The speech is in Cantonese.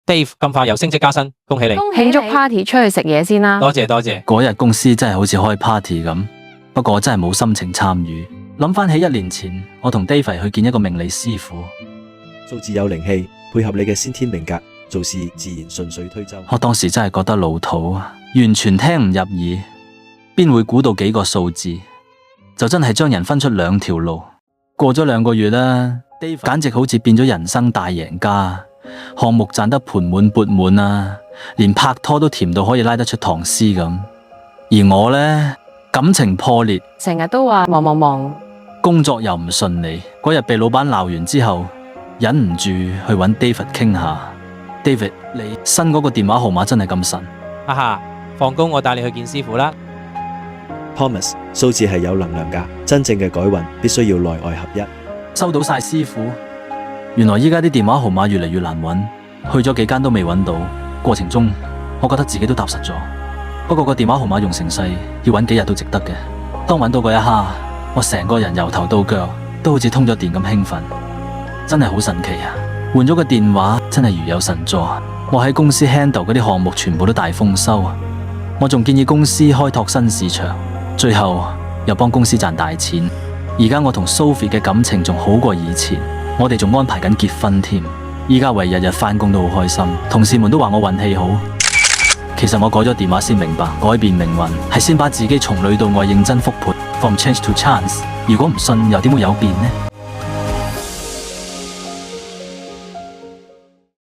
Dave 咁快又升職加薪，恭喜你！慶祝 party 出去食嘢先啦。多謝多謝。嗰日公司真係好似開 party 咁，不過我真係冇心情參與。諗翻起1年前，我同 David 去見一個命理師傅，數字有靈氣，配合你嘅先天命格，做事自然順水推舟。我當時真係覺得老土，完全聽唔入耳，邊會估到幾個數字，就真係將人分出2條路。過咗2個月啦，David 簡直好似變咗人生大贏家，項目賺得盆滿缽滿啊，連拍拖都甜到可以拉得出唐詩咁。而我呢，感情破裂，成日都話忙，工作又唔順利。嗰日被老闆鬧完之後，忍唔住去揾 David 傾下。David， 你新嗰個電話號碼真係咁神？哈哈，放工我帶你去見師傅啦。Thomas， 數字係有能量㗎，真正嘅改運必須要內外合一。收到晒師傅。原來依家啲電話號碼越嚟越難揾，去咗幾間都未揾到。過程中我覺得自己都踏實咗，不過個電話號碼用成世，要揾幾日都值得嘅。當揾到嗰一刻，我成個人由頭到腳都好似通咗電咁興奮，真係好神奇啊！換咗個電話真係如有神助，我喺公司 handle 嗰啲項目全部都大豐收，我仲建議公司開拓新市場，最後又幫公司賺大錢。而家我同 Sophie 嘅感情仲好過以前，我哋仲安排緊結婚添。依家為日日返工都好開心，同事們都話我運氣好。其實我改咗電話先明白，改變命運係先把自己從裏到外認真復盤，from change to chance。如果唔信又點會有變呢？